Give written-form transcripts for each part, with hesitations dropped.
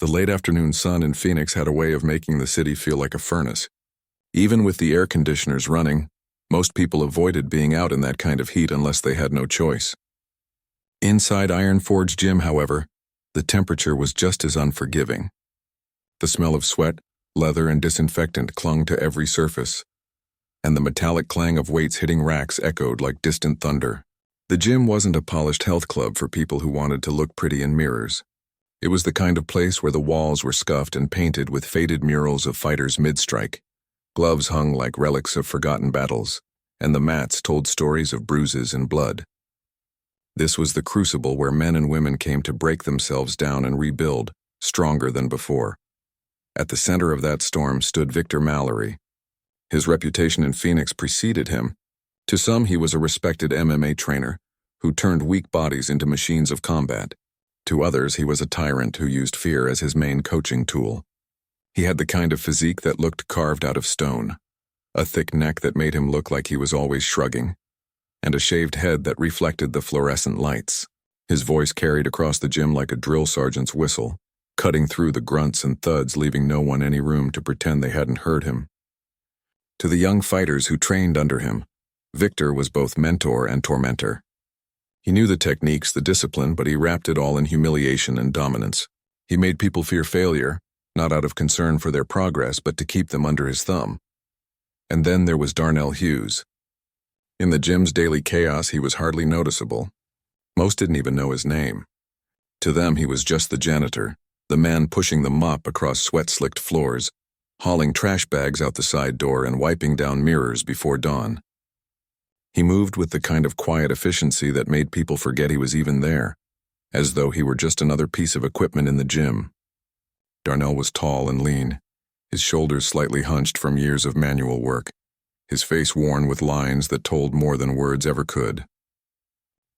The late afternoon sun in Phoenix had a way of making the city feel like a furnace. Even with the air conditioners running, most people avoided being out in that kind of heat unless they had no choice. Inside Iron Forge Gym, however, the temperature was just as unforgiving. The smell of sweat, leather, and disinfectant clung to every surface, and the metallic clang of weights hitting racks echoed like distant thunder. The gym wasn't a polished health club for people who wanted to look pretty in mirrors. It was the kind of place where the walls were scuffed and painted with faded murals of fighters mid-strike. Gloves hung like relics of forgotten battles, and the mats told stories of bruises and blood. This was the crucible where men and women came to break themselves down and rebuild, stronger than before. At the center of that storm stood Victor Mallory. His reputation in Phoenix preceded him. To some, he was a respected MMA trainer who turned weak bodies into machines of combat. To others, he was a tyrant who used fear as his main coaching tool. He had the kind of physique that looked carved out of stone, a thick neck that made him look like he was always shrugging, and a shaved head that reflected the fluorescent lights. His voice carried across the gym like a drill sergeant's whistle, cutting through the grunts and thuds, leaving no one any room to pretend they hadn't heard him. To the young fighters who trained under him, Victor was both mentor and tormentor. He knew the techniques, the discipline, but he wrapped it all in humiliation and dominance. He made people fear failure, not out of concern for their progress, but to keep them under his thumb. And then there was Darnell Hughes. In the gym's daily chaos, he was hardly noticeable. Most didn't even know his name. To them, he was just the janitor, the man pushing the mop across sweat-slicked floors, hauling trash bags out the side door and wiping down mirrors before dawn. He moved with the kind of quiet efficiency that made people forget he was even there, as though he were just another piece of equipment in the gym. Darnell was tall and lean, his shoulders slightly hunched from years of manual work, his face worn with lines that told more than words ever could.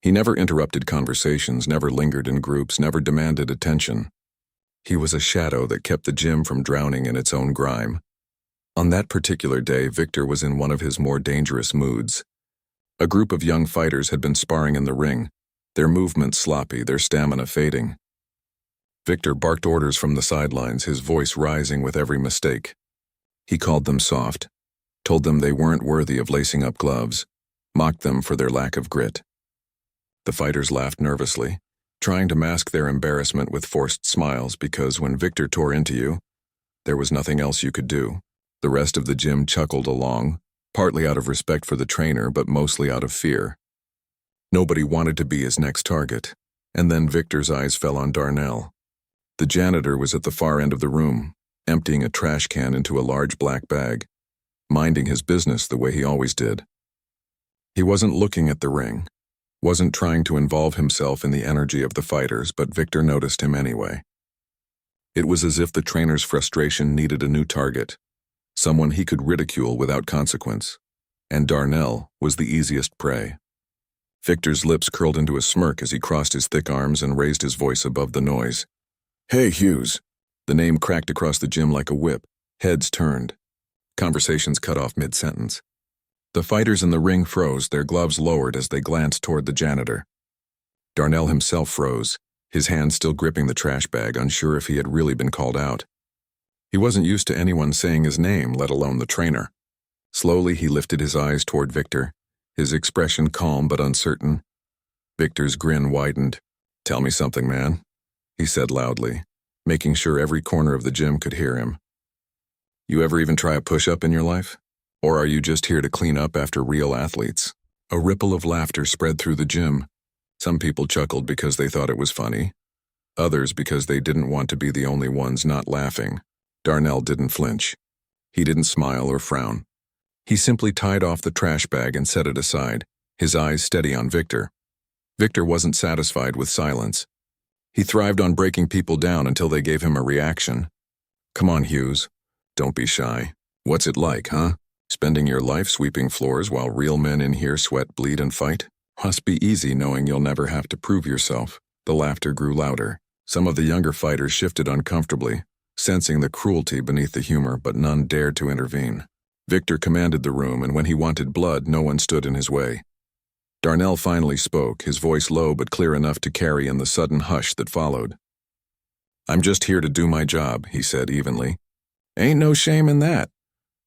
He never interrupted conversations, never lingered in groups, never demanded attention. He was a shadow that kept the gym from drowning in its own grime. On that particular day, Victor was in one of his more dangerous moods. A group of young fighters had been sparring in the ring, their movements sloppy, their stamina fading. Victor barked orders from the sidelines, his voice rising with every mistake. He called them soft, told them they weren't worthy of lacing up gloves, mocked them for their lack of grit. The fighters laughed nervously, trying to mask their embarrassment with forced smiles, because when Victor tore into you, there was nothing else you could do. The rest of the gym chuckled along, partly out of respect for the trainer, but mostly out of fear. Nobody wanted to be his next target, and then Victor's eyes fell on Darnell. The janitor was at the far end of the room, emptying a trash can into a large black bag, minding his business the way he always did. He wasn't looking at the ring, wasn't trying to involve himself in the energy of the fighters, but Victor noticed him anyway. It was as if the trainer's frustration needed a new target, someone he could ridicule without consequence, and Darnell was the easiest prey. Victor's lips curled into a smirk as he crossed his thick arms and raised his voice above the noise. "Hey, Hughes." The name cracked across the gym like a whip. Heads turned. Conversations cut off mid-sentence. The fighters in the ring froze, their gloves lowered as they glanced toward the janitor. Darnell himself froze, his hand still gripping the trash bag, unsure if he had really been called out. He wasn't used to anyone saying his name, let alone the trainer. Slowly, he lifted his eyes toward Victor, his expression calm but uncertain. Victor's grin widened. "Tell me something, man," he said loudly, making sure every corner of the gym could hear him. "You ever even try a push-up in your life? Or are you just here to clean up after real athletes?" A ripple of laughter spread through the gym. Some people chuckled because they thought it was funny, others because they didn't want to be the only ones not laughing. Darnell didn't flinch. He didn't smile or frown. He simply tied off the trash bag and set it aside, his eyes steady on Victor. Victor wasn't satisfied with silence. He thrived on breaking people down until they gave him a reaction. "Come on, Hughes. Don't be shy. What's it like, huh? Spending your life sweeping floors while real men in here sweat, bleed, and fight? Must be easy knowing you'll never have to prove yourself." The laughter grew louder. Some of the younger fighters shifted uncomfortably, sensing the cruelty beneath the humor, but none dared to intervene. Victor commanded the room, and when he wanted blood, no one stood in his way. Darnell finally spoke, his voice low but clear enough to carry in the sudden hush that followed. "I'm just here to do my job," he said evenly. "Ain't no shame in that."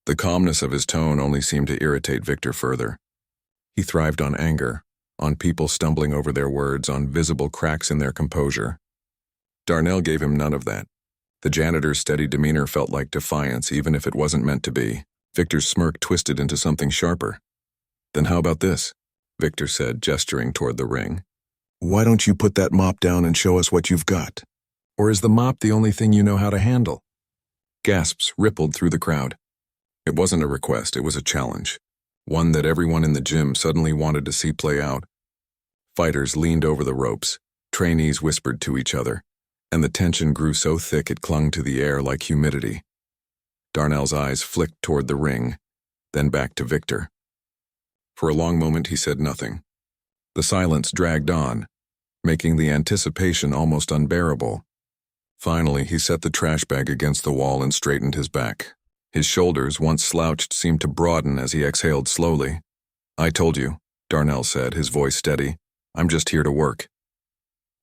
The calmness of his tone only seemed to irritate Victor further. He thrived on anger, on people stumbling over their words, on visible cracks in their composure. Darnell gave him none of that. The janitor's steady demeanor felt like defiance, even if it wasn't meant to be. Victor's smirk twisted into something sharper. "Then how about this?" Victor said, gesturing toward the ring. "Why don't you put that mop down and show us what you've got? Or is the mop the only thing you know how to handle?" Gasps rippled through the crowd. It wasn't a request, it was a challenge. One that everyone in the gym suddenly wanted to see play out. Fighters leaned over the ropes, trainees whispered to each other, and the tension grew so thick it clung to the air like humidity. Darnell's eyes flicked toward the ring, then back to Victor. For a long moment he said nothing. The silence dragged on, making the anticipation almost unbearable. Finally, he set the trash bag against the wall and straightened his back. His shoulders, once slouched, seemed to broaden as he exhaled slowly. "I told you," Darnell said, his voice steady. "I'm just here to work."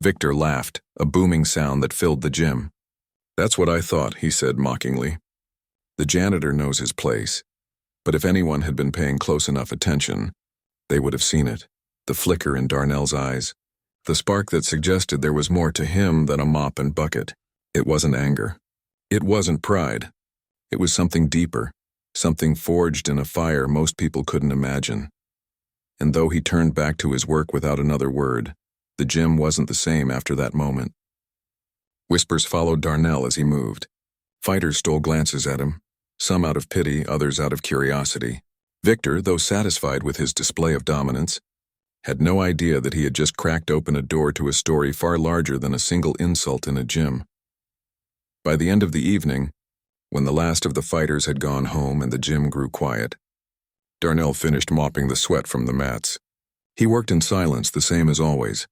Victor laughed, a booming sound that filled the gym. "That's what I thought," he said mockingly. "The janitor knows his place, but if anyone had been paying close enough attention, they would have seen it, the flicker in Darnell's eyes, the spark that suggested there was more to him than a mop and bucket. It wasn't anger. It wasn't pride. It was something deeper, something forged in a fire most people couldn't imagine. And though he turned back to his work without another word, the gym wasn't the same after that moment. Whispers followed Darnell as he moved. Fighters stole glances at him, some out of pity, others out of curiosity. Victor, though satisfied with his display of dominance, had no idea that he had just cracked open a door to a story far larger than a single insult in a gym. By the end of the evening, when the last of the fighters had gone home and the gym grew quiet, Darnell finished mopping the sweat from the mats. He worked in silence, the same as always,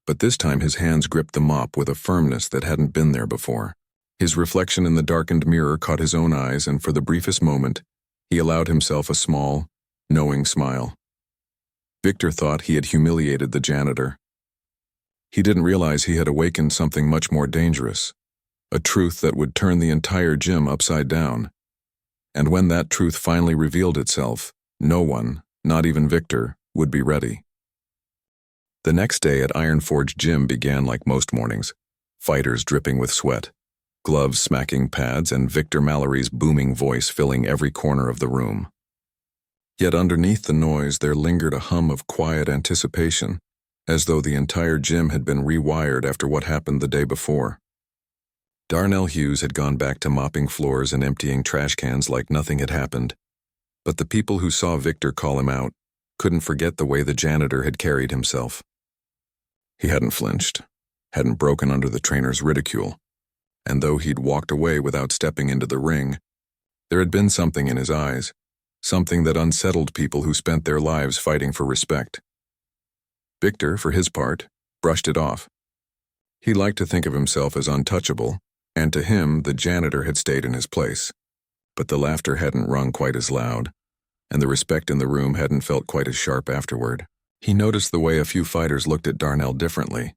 but this time his hands gripped the mop with a firmness that hadn't been there before. His reflection in the darkened mirror caught his own eyes, and for the briefest moment, he allowed himself a small, knowing smile. Victor thought he had humiliated the janitor. He didn't realize he had awakened something much more dangerous, a truth that would turn the entire gym upside down. And when that truth finally revealed itself, no one, not even Victor, would be ready. The next day at Iron Forge Gym began like most mornings, fighters dripping with sweat, gloves smacking pads, and Victor Mallory's booming voice filling every corner of the room. Yet underneath the noise there lingered a hum of quiet anticipation, as though the entire gym had been rewired after what happened the day before. Darnell Hughes had gone back to mopping floors and emptying trash cans like nothing had happened, but the people who saw Victor call him out couldn't forget the way the janitor had carried himself. He hadn't flinched, hadn't broken under the trainer's ridicule, and though he'd walked away without stepping into the ring, there had been something in his eyes, something that unsettled people who spent their lives fighting for respect. Victor, for his part, brushed it off. He liked to think of himself as untouchable, and to him the janitor had stayed in his place. But the laughter hadn't rung quite as loud, and the respect in the room hadn't felt quite as sharp afterward. He noticed the way a few fighters looked at Darnell differently,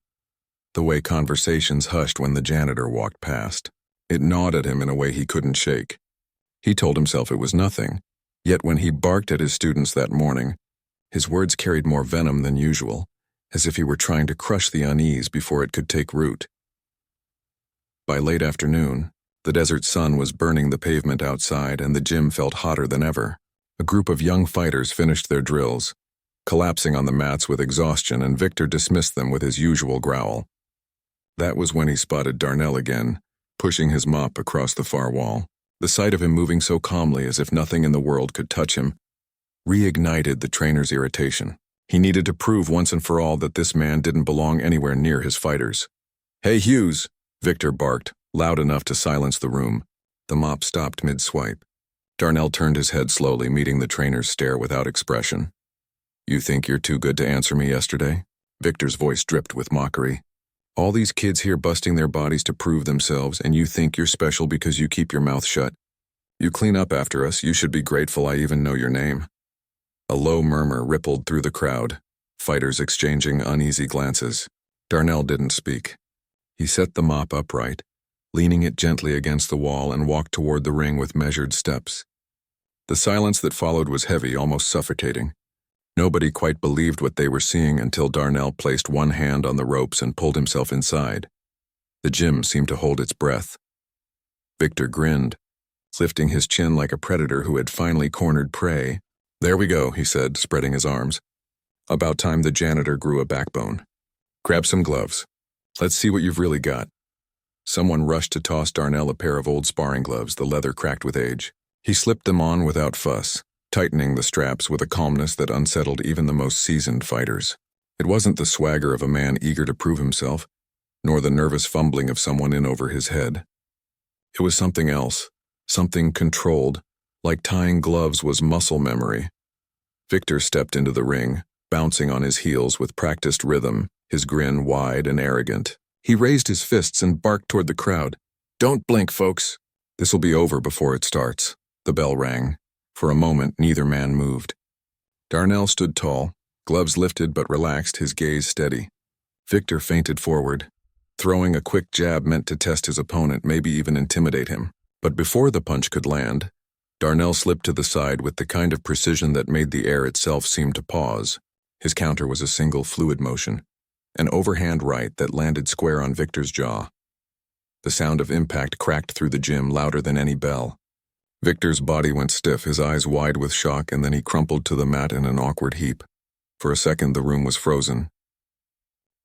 the way conversations hushed when the janitor walked past. It gnawed at him in a way he couldn't shake. He told himself it was nothing, yet when he barked at his students that morning, his words carried more venom than usual, as if he were trying to crush the unease before it could take root. By late afternoon, the desert sun was burning the pavement outside and the gym felt hotter than ever. A group of young fighters finished their drills, collapsing on the mats with exhaustion, and Victor dismissed them with his usual growl. That was when he spotted Darnell again, pushing his mop across the far wall. The sight of him moving so calmly as if nothing in the world could touch him reignited the trainer's irritation. He needed to prove once and for all that this man didn't belong anywhere near his fighters. "Hey, Hughes!" Victor barked, loud enough to silence the room. The mop stopped mid-swipe. Darnell turned his head slowly, meeting the trainer's stare without expression. "You think you're too good to answer me yesterday?" Victor's voice dripped with mockery. "All these kids here busting their bodies to prove themselves, and you think you're special because you keep your mouth shut? You clean up after us, you should be grateful I even know your name." A low murmur rippled through the crowd, fighters exchanging uneasy glances. Darnell didn't speak. He set the mop upright, leaning it gently against the wall, and walked toward the ring with measured steps. The silence that followed was heavy, almost suffocating. Nobody quite believed what they were seeing until Darnell placed one hand on the ropes and pulled himself inside. The gym seemed to hold its breath. Victor grinned, lifting his chin like a predator who had finally cornered prey. "There we go," he said, spreading his arms. About time the janitor grew a backbone. "Grab some gloves. Let's see what you've really got." Someone rushed to toss Darnell a pair of old sparring gloves, the leather cracked with age. He slipped them on without fuss, tightening the straps with a calmness that unsettled even the most seasoned fighters. It wasn't the swagger of a man eager to prove himself, nor the nervous fumbling of someone in over his head. It was something else, something controlled, like tying gloves was muscle memory. Victor stepped into the ring, bouncing on his heels with practiced rhythm, his grin wide and arrogant. He raised his fists and barked toward the crowd. "Don't blink, folks. This'll be over before it starts." The bell rang. For a moment, neither man moved. Darnell stood tall, gloves lifted but relaxed, his gaze steady. Victor feinted forward, throwing a quick jab meant to test his opponent, maybe even intimidate him. But before the punch could land, Darnell slipped to the side with the kind of precision that made the air itself seem to pause. His counter was a single fluid motion, an overhand right that landed square on Victor's jaw. The sound of impact cracked through the gym, louder than any bell. Victor's body went stiff, his eyes wide with shock, and then he crumpled to the mat in an awkward heap. For a second, the room was frozen.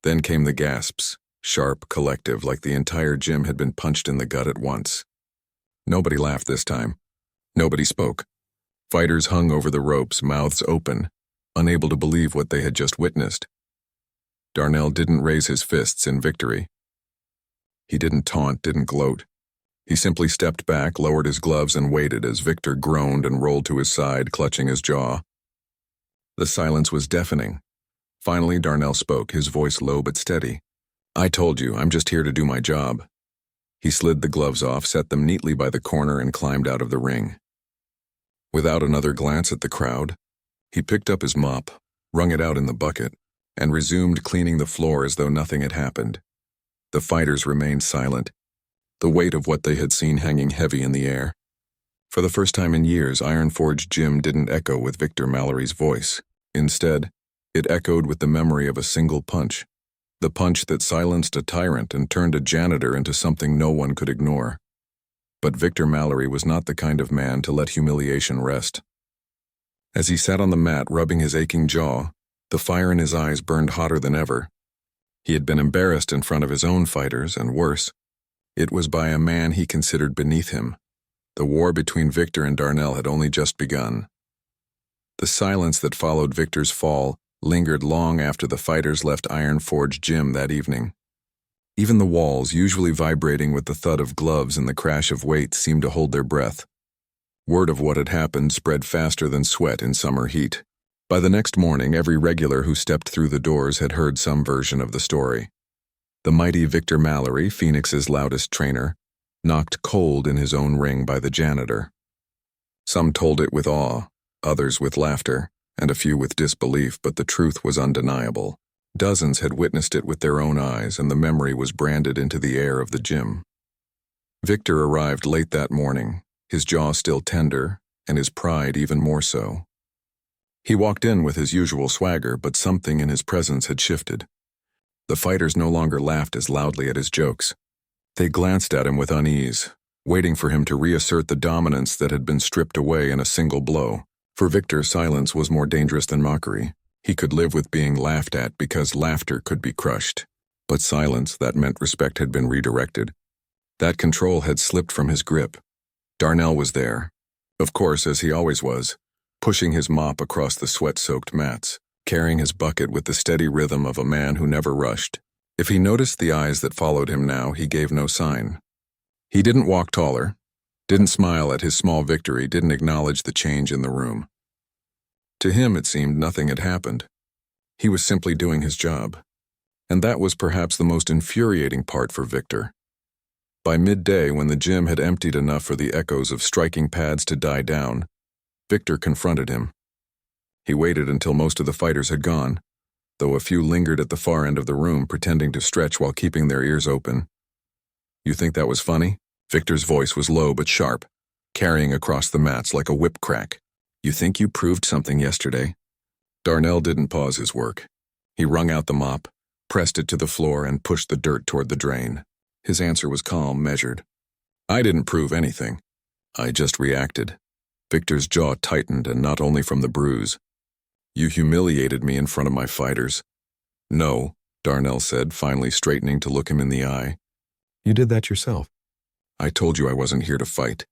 Then came the gasps, sharp, collective, like the entire gym had been punched in the gut at once. Nobody laughed this time. Nobody spoke. Fighters hung over the ropes, mouths open, unable to believe what they had just witnessed. Darnell didn't raise his fists in victory. He didn't taunt, didn't gloat. He simply stepped back, lowered his gloves, and waited as Victor groaned and rolled to his side, clutching his jaw. The silence was deafening. Finally, Darnell spoke, his voice low but steady. "I told you, I'm just here to do my job." He slid the gloves off, set them neatly by the corner, and climbed out of the ring. Without another glance at the crowd, he picked up his mop, wrung it out in the bucket, and resumed cleaning the floor as though nothing had happened. The fighters remained silent, the weight of what they had seen hanging heavy in the air. For the first time in years, Iron Forge Gym didn't echo with Victor Mallory's voice. Instead, it echoed with the memory of a single punch, the punch that silenced a tyrant and turned a janitor into something no one could ignore. But Victor Mallory was not the kind of man to let humiliation rest. As he sat on the mat, rubbing his aching jaw, the fire in his eyes burned hotter than ever. He had been embarrassed in front of his own fighters, and worse, it was by a man he considered beneath him. The war between Victor and Darnell had only just begun. The silence that followed Victor's fall lingered long after the fighters left Iron Forge Gym that evening. Even the walls, usually vibrating with the thud of gloves and the crash of weight, seemed to hold their breath. Word of what had happened spread faster than sweat in summer heat. By the next morning, every regular who stepped through the doors had heard some version of the story. The mighty Victor Mallory, Phoenix's loudest trainer, knocked cold in his own ring by the janitor. Some told it with awe, others with laughter, and a few with disbelief, but the truth was undeniable. Dozens had witnessed it with their own eyes, and the memory was branded into the air of the gym. Victor arrived late that morning, his jaw still tender, and his pride even more so. He walked in with his usual swagger, but something in his presence had shifted. The fighters no longer laughed as loudly at his jokes. They glanced at him with unease, waiting for him to reassert the dominance that had been stripped away in a single blow. For Victor, silence was more dangerous than mockery. He could live with being laughed at because laughter could be crushed. But silence, that meant respect had been redirected. That control had slipped from his grip. Darnell was there, of course, as he always was, pushing his mop across the sweat-soaked mats, carrying his bucket with the steady rhythm of a man who never rushed. If he noticed the eyes that followed him now, he gave no sign. He didn't walk taller, didn't smile at his small victory, didn't acknowledge the change in the room. To him, it seemed nothing had happened. He was simply doing his job. And that was perhaps the most infuriating part for Victor. By midday, when the gym had emptied enough for the echoes of striking pads to die down, Victor confronted him. He waited until most of the fighters had gone, though a few lingered at the far end of the room, pretending to stretch while keeping their ears open. You think that was funny? Victor's voice was low but sharp, carrying across the mats like a whip crack. You think you proved something yesterday? Darnell didn't pause his work. He wrung out the mop, pressed it to the floor, and pushed the dirt toward the drain. His answer was calm, measured. I didn't prove anything. I just reacted. Victor's jaw tightened, and not only from the bruise. You humiliated me in front of my fighters. No, Darnell said, finally straightening to look him in the eye. You did that yourself. I told you I wasn't here to fight.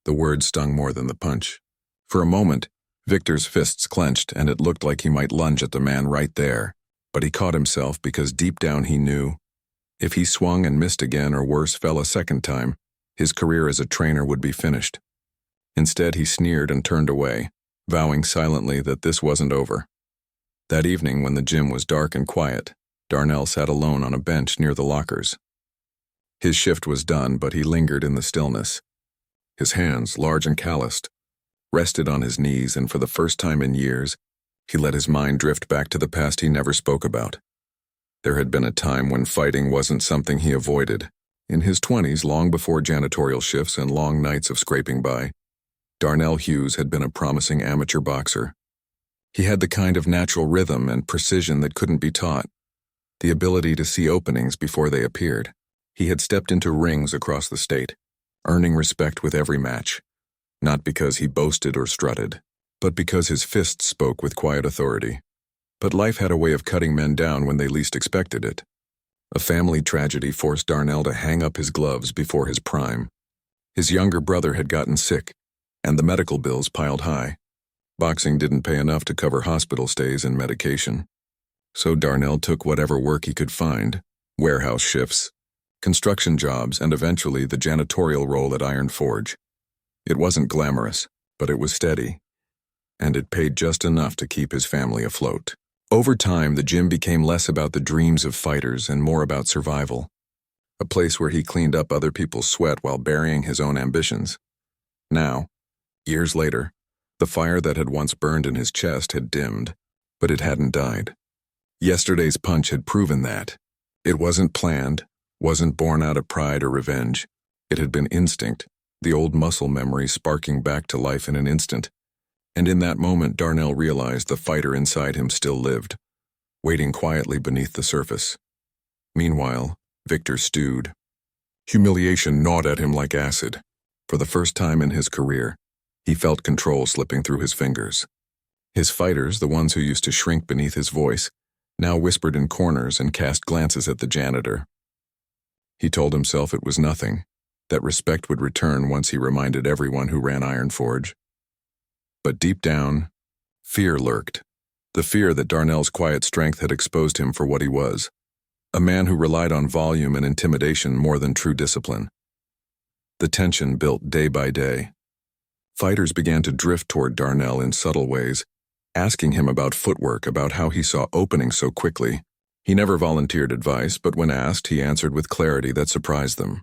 The words stung more than the punch. For a moment, Victor's fists clenched, and it looked like he might lunge at the man right there. But he caught himself because deep down he knew, if he swung and missed again or worse fell a second time, his career as a trainer would be finished. Instead, he sneered and turned away, vowing silently that this wasn't over. That evening, when the gym was dark and quiet, Darnell sat alone on a bench near the lockers. His shift was done, but he lingered in the stillness. His hands, large and calloused, rested on his knees, and for the first time in years, he let his mind drift back to the past he never spoke about. There had been a time when fighting wasn't something he avoided. In his 20s, long before janitorial shifts and long nights of scraping by, Darnell Hughes had been a promising amateur boxer. He had the kind of natural rhythm and precision that couldn't be taught, the ability to see openings before they appeared. He had stepped into rings across the state, earning respect with every match, not because he boasted or strutted, but because his fists spoke with quiet authority. But life had a way of cutting men down when they least expected it. A family tragedy forced Darnell to hang up his gloves before his prime. His younger brother had gotten sick, and the medical bills piled high. Boxing didn't pay enough to cover hospital stays and medication. So Darnell took whatever work he could find, warehouse shifts, construction jobs, and eventually the janitorial role at Iron Forge. It wasn't glamorous, but it was steady, and it paid just enough to keep his family afloat. Over time, the gym became less about the dreams of fighters and more about survival, a place where he cleaned up other people's sweat while burying his own ambitions. Now, years later, the fire that had once burned in his chest had dimmed, but it hadn't died. Yesterday's punch had proven that. It wasn't planned, wasn't born out of pride or revenge. It had been instinct, the old muscle memory sparking back to life in an instant. And in that moment, Darnell realized the fighter inside him still lived, waiting quietly beneath the surface. Meanwhile, Victor stewed. Humiliation gnawed at him like acid. For the first time in his career, he felt control slipping through his fingers. His fighters, the ones who used to shrink beneath his voice, now whispered in corners and cast glances at the janitor. He told himself it was nothing, that respect would return once he reminded everyone who ran Iron Forge. But deep down, fear lurked. The fear that Darnell's quiet strength had exposed him for what he was, a man who relied on volume and intimidation more than true discipline. The tension built day by day. Fighters began to drift toward Darnell in subtle ways, asking him about footwork, about how he saw openings so quickly. He never volunteered advice, but when asked, he answered with clarity that surprised them.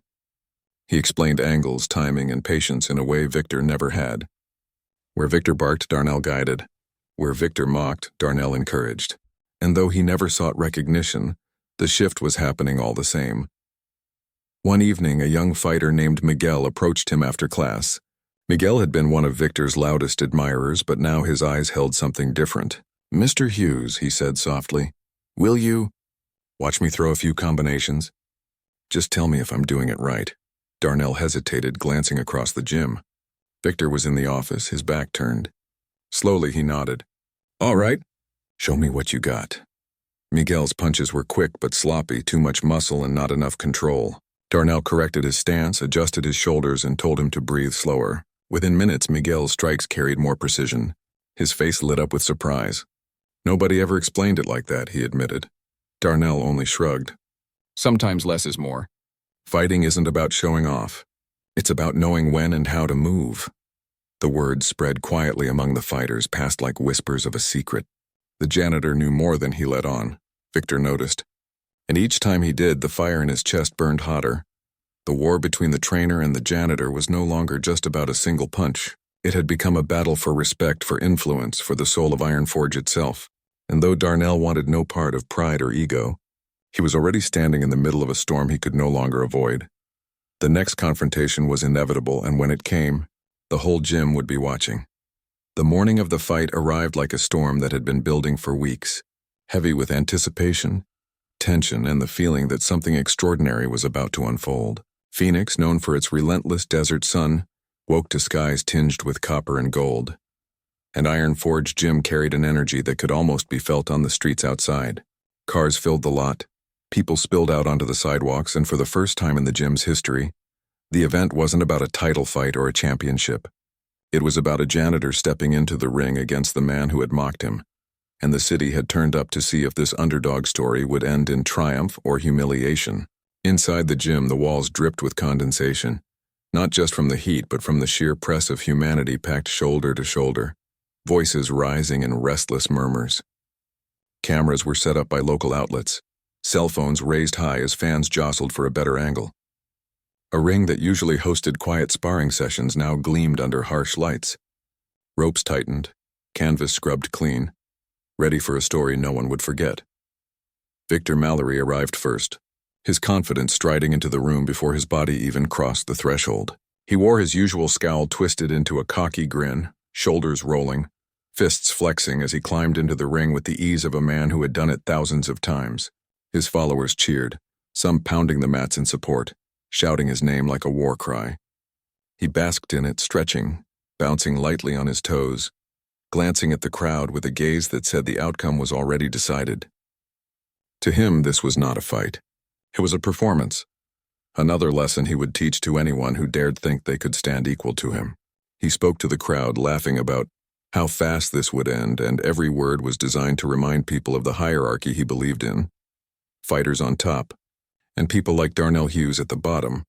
He explained angles, timing, and patience in a way Victor never had. Where Victor barked, Darnell guided. Where Victor mocked, Darnell encouraged. And though he never sought recognition, the shift was happening all the same. One evening, a young fighter named Miguel approached him after class. Miguel had been one of Victor's loudest admirers, but now his eyes held something different. "Mr. Hughes," he said softly, "will you watch me throw a few combinations? Just tell me if I'm doing it right." Darnell hesitated, glancing across the gym. Victor was in the office, his back turned. Slowly he nodded. "All right, show me what you got." Miguel's punches were quick but sloppy, too much muscle and not enough control. Darnell corrected his stance, adjusted his shoulders, and told him to breathe slower. Within minutes, Miguel's strikes carried more precision. His face lit up with surprise. Nobody ever explained it like that, he admitted. Darnell only shrugged. Sometimes less is more. Fighting isn't about showing off. It's about knowing when and how to move. The words spread quietly among the fighters, passed like whispers of a secret. The janitor knew more than he let on, Victor noticed. And each time he did, the fire in his chest burned hotter. The war between the trainer and the janitor was no longer just about a single punch. It had become a battle for respect, for influence, for the soul of Iron Forge itself. And though Darnell wanted no part of pride or ego, He was already standing in the middle of a storm he could no longer avoid. The next confrontation was inevitable, and when it came, the whole gym would be watching. The morning of the fight arrived like a storm that had been building for weeks, heavy with anticipation, tension, and the feeling that something extraordinary was about to unfold. Phoenix, known for its relentless desert sun, woke to skies tinged with copper and gold. An iron-forged gym carried an energy that could almost be felt on the streets outside. Cars filled the lot, people spilled out onto the sidewalks, and for the first time in the gym's history, the event wasn't about a title fight or a championship. It was about a janitor stepping into the ring against the man who had mocked him, and the city had turned up to see if this underdog story would end in triumph or humiliation. Inside the gym, the walls dripped with condensation, not just from the heat but from the sheer press of humanity packed shoulder to shoulder, voices rising in restless murmurs. Cameras were set up by local outlets, cell phones raised high as fans jostled for a better angle. A ring that usually hosted quiet sparring sessions now gleamed under harsh lights. Ropes tightened, canvas scrubbed clean, ready for a story no one would forget. Victor Mallory arrived first, his confidence striding into the room before his body even crossed the threshold. He wore his usual scowl twisted into a cocky grin, shoulders rolling, fists flexing as he climbed into the ring with the ease of a man who had done it thousands of times. His followers cheered, some pounding the mats in support, shouting his name like a war cry. He basked in it, stretching, bouncing lightly on his toes, glancing at the crowd with a gaze that said the outcome was already decided. To him, this was not a fight. It was a performance, another lesson he would teach to anyone who dared think they could stand equal to him. He spoke to the crowd, laughing about how fast this would end, and every word was designed to remind people of the hierarchy he believed in. Fighters on top, and people like Darnell Hughes at the bottom.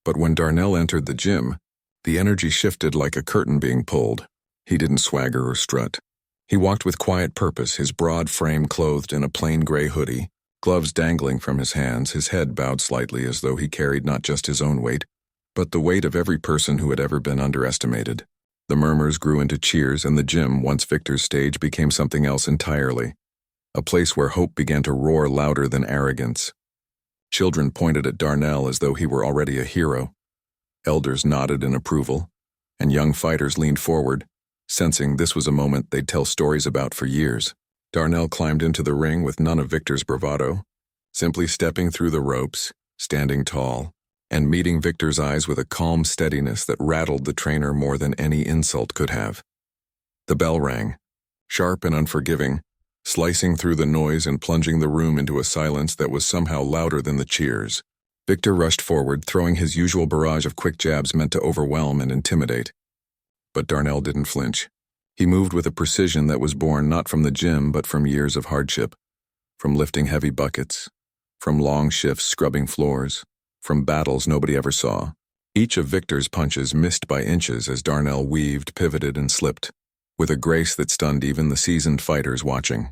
But when Darnell entered the gym, the energy shifted like a curtain being pulled. He didn't swagger or strut. He walked with quiet purpose, his broad frame clothed in a plain gray hoodie, gloves dangling from his hands, his head bowed slightly as though he carried not just his own weight, but the weight of every person who had ever been underestimated. The murmurs grew into cheers, and the gym, once Victor's stage, became something else entirely. A place where hope began to roar louder than arrogance. Children pointed at Darnell as though he were already a hero. Elders nodded in approval, and young fighters leaned forward, sensing this was a moment they'd tell stories about for years. Darnell climbed into the ring with none of Victor's bravado, simply stepping through the ropes, standing tall, and meeting Victor's eyes with a calm steadiness that rattled the trainer more than any insult could have. The bell rang, sharp and unforgiving, slicing through the noise and plunging the room into a silence that was somehow louder than the cheers. Victor rushed forward, throwing his usual barrage of quick jabs meant to overwhelm and intimidate. But Darnell didn't flinch. He moved with a precision that was born not from the gym but from years of hardship, from lifting heavy buckets, from long shifts scrubbing floors, from battles nobody ever saw. Each of Victor's punches missed by inches as Darnell weaved, pivoted, and slipped, with a grace that stunned even the seasoned fighters watching.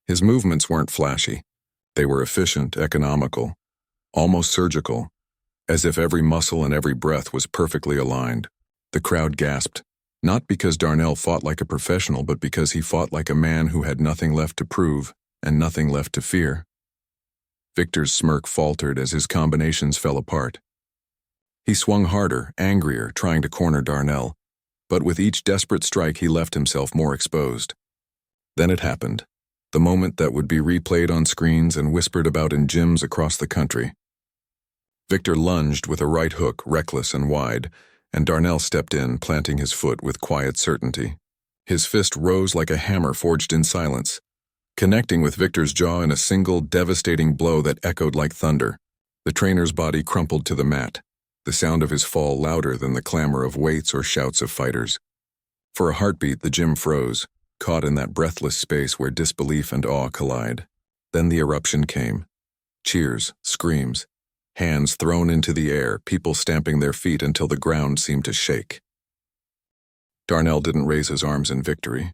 His movements weren't flashy. They were efficient, economical, almost surgical, as if every muscle and every breath was perfectly aligned. The crowd gasped, not because Darnell fought like a professional, but because he fought like a man who had nothing left to prove and nothing left to fear. Victor's smirk faltered as his combinations fell apart. He swung harder, angrier, trying to corner Darnell, but with each desperate strike he left himself more exposed. Then it happened, the moment that would be replayed on screens and whispered about in gyms across the country. Victor lunged with a right hook, reckless and wide, and Darnell stepped in, planting his foot with quiet certainty. His fist rose like a hammer forged in silence, connecting with Victor's jaw in a single, devastating blow that echoed like thunder. The trainer's body crumpled to the mat, the sound of his fall louder than the clamor of weights or shouts of fighters. For a heartbeat, the gym froze, caught in that breathless space where disbelief and awe collide. Then the eruption came. Cheers, screams, hands thrown into the air, people stamping their feet until the ground seemed to shake. Darnell didn't raise his arms in victory.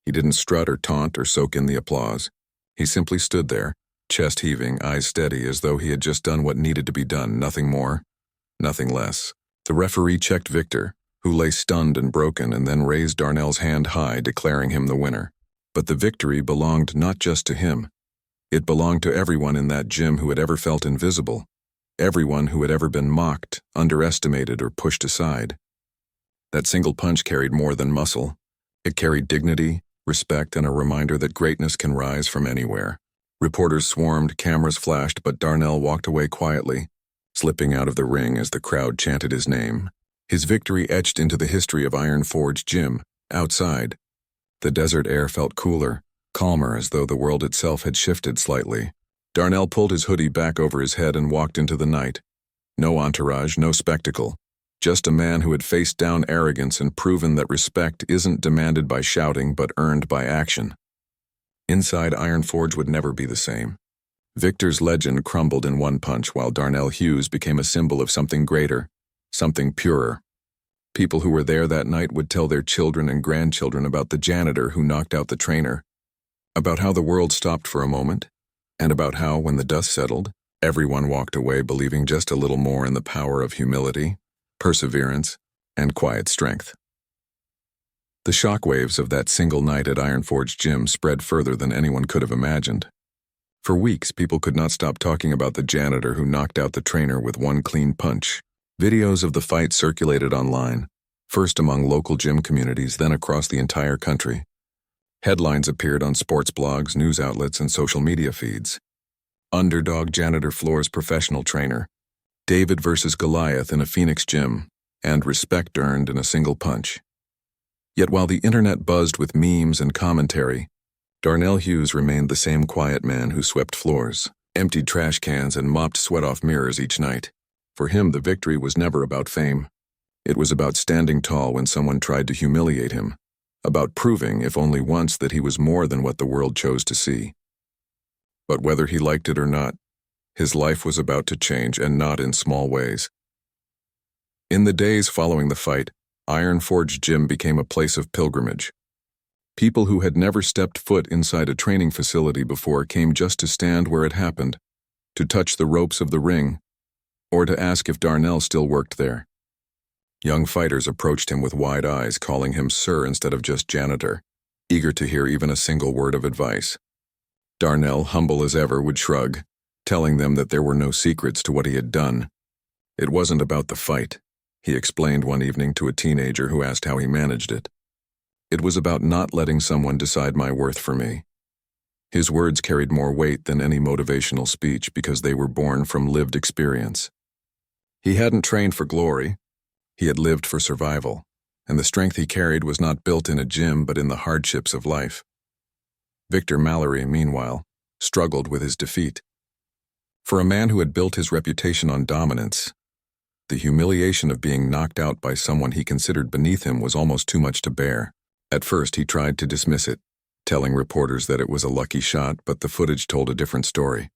He didn't strut or taunt or soak in the applause. He simply stood there, chest heaving, eyes steady, as though he had just done what needed to be done, nothing more, nothing less. The referee checked Victor, who lay stunned and broken, and then raised Darnell's hand high, declaring him the winner. But the victory belonged not just to him. It belonged to everyone in that gym who had ever felt invisible, everyone who had ever been mocked, underestimated, or pushed aside. That single punch carried more than muscle. It carried dignity, respect, and a reminder that greatness can rise from anywhere. Reporters swarmed, cameras flashed, but Darnell walked away quietly, slipping out of the ring as the crowd chanted his name. His victory etched into the history of Iron Forge Gym. Outside, the desert air felt cooler, calmer, as though the world itself had shifted slightly. Darnell pulled his hoodie back over his head and walked into the night. No entourage, no spectacle. Just a man who had faced down arrogance and proven that respect isn't demanded by shouting but earned by action. Inside, Iron Forge would never be the same. Victor's legend crumbled in one punch, while Darnell Hughes became a symbol of something greater, something purer. People who were there that night would tell their children and grandchildren about the janitor who knocked out the trainer, about how the world stopped for a moment, and about how, when the dust settled, everyone walked away believing just a little more in the power of humility, perseverance, and quiet strength. The shockwaves of that single night at Iron Forge Gym spread further than anyone could have imagined. For weeks, people could not stop talking about the janitor who knocked out the trainer with one clean punch. Videos of the fight circulated online, first among local gym communities, then across the entire country. Headlines appeared on sports blogs, news outlets, and social media feeds. Underdog janitor floors professional trainer. David versus Goliath in a Phoenix gym, and respect earned in a single punch. Yet while the internet buzzed with memes and commentary, Darnell Hughes remained the same quiet man who swept floors, emptied trash cans, and mopped sweat off mirrors each night. For him, the victory was never about fame. It was about standing tall when someone tried to humiliate him, about proving, if only once, that he was more than what the world chose to see. But whether he liked it or not, his life was about to change, and not in small ways. In the days following the fight, Iron Forge Gym became a place of pilgrimage. People who had never stepped foot inside a training facility before came just to stand where it happened, to touch the ropes of the ring, or to ask if Darnell still worked there. Young fighters approached him with wide eyes, calling him sir instead of just janitor, eager to hear even a single word of advice. Darnell, humble as ever, would shrug, telling them that there were no secrets to what he had done. It wasn't about the fight, he explained one evening to a teenager who asked how he managed it. It was about not letting someone decide my worth for me. His words carried more weight than any motivational speech because they were born from lived experience. He hadn't trained for glory. He had lived for survival, and the strength he carried was not built in a gym but in the hardships of life. Victor Mallory, meanwhile, struggled with his defeat. For a man who had built his reputation on dominance, the humiliation of being knocked out by someone he considered beneath him was almost too much to bear. At first, he tried to dismiss it, telling reporters that it was a lucky shot, but the footage told a different story.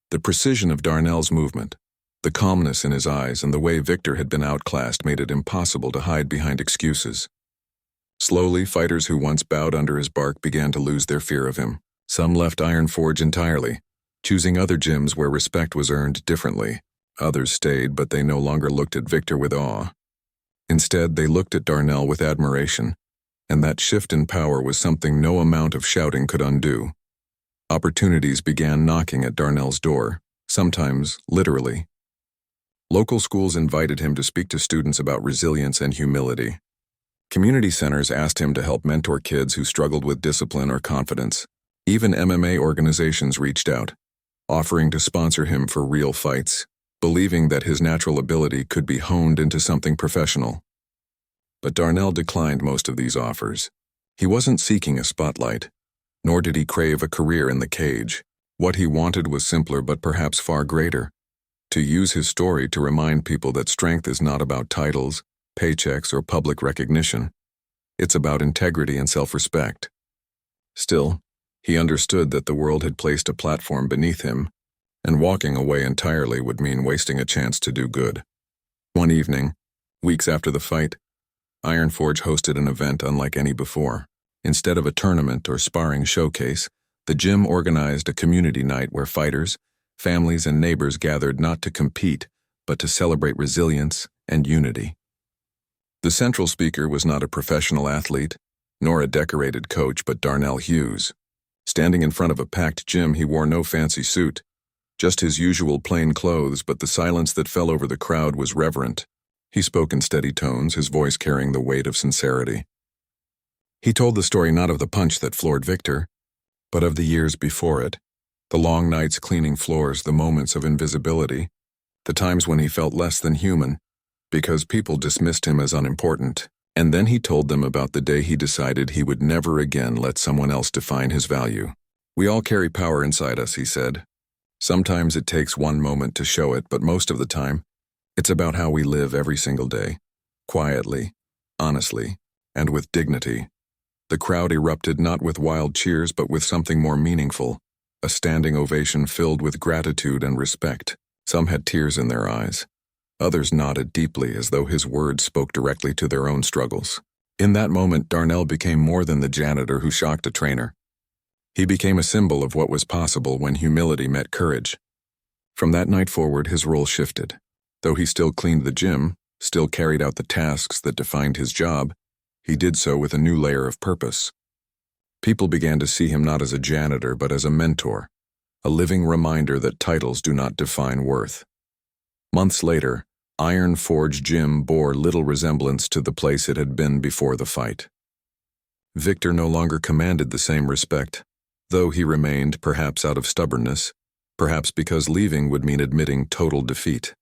The precision of Darnell's movement, the calmness in his eyes, and the way Victor had been outclassed made it impossible to hide behind excuses. Slowly, fighters who once bowed under his bark began to lose their fear of him. Some left Iron Forge entirely, choosing other gyms where respect was earned differently. Others stayed, but they no longer looked at Victor with awe. Instead, they looked at Darnell with admiration, and that shift in power was something no amount of shouting could undo. Opportunities began knocking at Darnell's door, sometimes literally. Local schools invited him to speak to students about resilience and humility. Community centers asked him to help mentor kids who struggled with discipline or confidence. Even MMA organizations reached out, offering to sponsor him for real fights, believing that his natural ability could be honed into something professional. But Darnell declined most of these offers. He wasn't seeking a spotlight, nor did he crave a career in the cage. What he wanted was simpler but perhaps far greater: to use his story to remind people that strength is not about titles, paychecks, or public recognition. It's about integrity and self-respect. Still, he understood that the world had placed a platform beneath him, and walking away entirely would mean wasting a chance to do good. One evening, weeks after the fight, Iron Forge hosted an event unlike any before. Instead of a tournament or sparring showcase, the gym organized a community night where fighters, families, and neighbors gathered not to compete, but to celebrate resilience and unity. The central speaker was not a professional athlete, nor a decorated coach, but Darnell Hughes. Standing in front of a packed gym, he wore no fancy suit, just his usual plain clothes, but the silence that fell over the crowd was reverent. He spoke in steady tones, his voice carrying the weight of sincerity. He told the story not of the punch that floored Victor, but of the years before it, the long nights cleaning floors, the moments of invisibility, the times when he felt less than human, because people dismissed him as unimportant. And then he told them about the day he decided he would never again let someone else define his value. "We all carry power inside us," he said. "Sometimes it takes one moment to show it, but most of the time, it's about how we live every single day, quietly, honestly, and with dignity." The crowd erupted not with wild cheers but with something more meaningful, a standing ovation filled with gratitude and respect. Some had tears in their eyes. Others nodded deeply as though his words spoke directly to their own struggles. In that moment, Darnell became more than the janitor who shocked a trainer. He became a symbol of what was possible when humility met courage. From that night forward, his role shifted. Though he still cleaned the gym, still carried out the tasks that defined his job, he did so with a new layer of purpose. People began to see him not as a janitor but as a mentor, a living reminder that titles do not define worth. Months later, Iron Forge Gym bore little resemblance to the place it had been before the fight. Victor no longer commanded the same respect, though he remained, perhaps out of stubbornness, perhaps because leaving would mean admitting total defeat.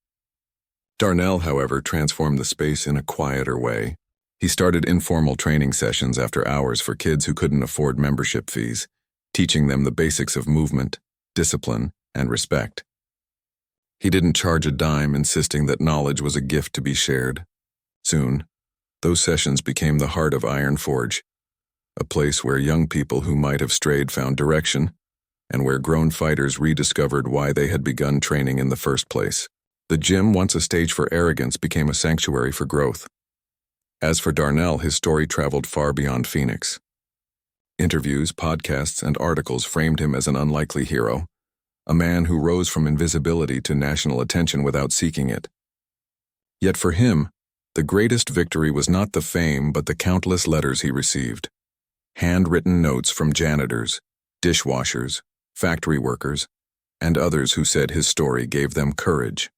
Darnell, however, transformed the space in a quieter way. He started informal training sessions after hours for kids who couldn't afford membership fees, teaching them the basics of movement, discipline, and respect. He didn't charge a dime, insisting that knowledge was a gift to be shared. Soon, those sessions became the heart of Iron Forge, a place where young people who might have strayed found direction, and where grown fighters rediscovered why they had begun training in the first place. The gym, once a stage for arrogance, became a sanctuary for growth. As for Darnell, his story traveled far beyond Phoenix. Interviews, podcasts, and articles framed him as an unlikely hero, a man who rose from invisibility to national attention without seeking it. Yet for him, the greatest victory was not the fame but the countless letters he received. Handwritten notes from janitors, dishwashers, factory workers, and others who said his story gave them courage.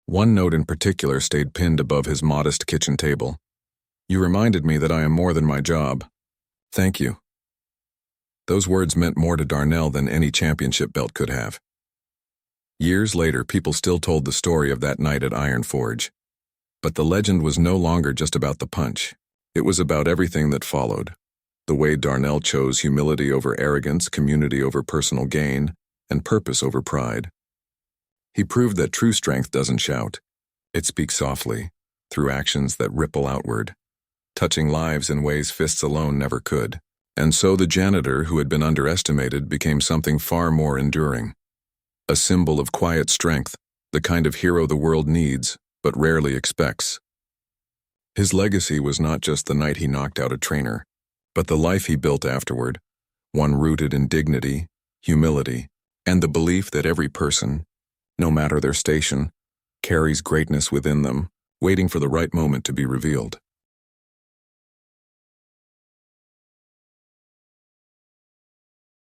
One note in particular stayed pinned above his modest kitchen table. "You reminded me that I am more than my job. Thank you." Those words meant more to Darnell than any championship belt could have. Years later, people still told the story of that night at Iron Forge. But the legend was no longer just about the punch. It was about everything that followed. The way Darnell chose humility over arrogance, community over personal gain, and purpose over pride. He proved that true strength doesn't shout. It speaks softly, through actions that ripple outward, touching lives in ways fists alone never could. And so the janitor, who had been underestimated, became something far more enduring. A symbol of quiet strength, the kind of hero the world needs, but rarely expects. His legacy was not just the night he knocked out a trainer, but the life he built afterward, one rooted in dignity, humility, and the belief that every person, no matter their station, carries greatness within them, waiting for the right moment to be revealed.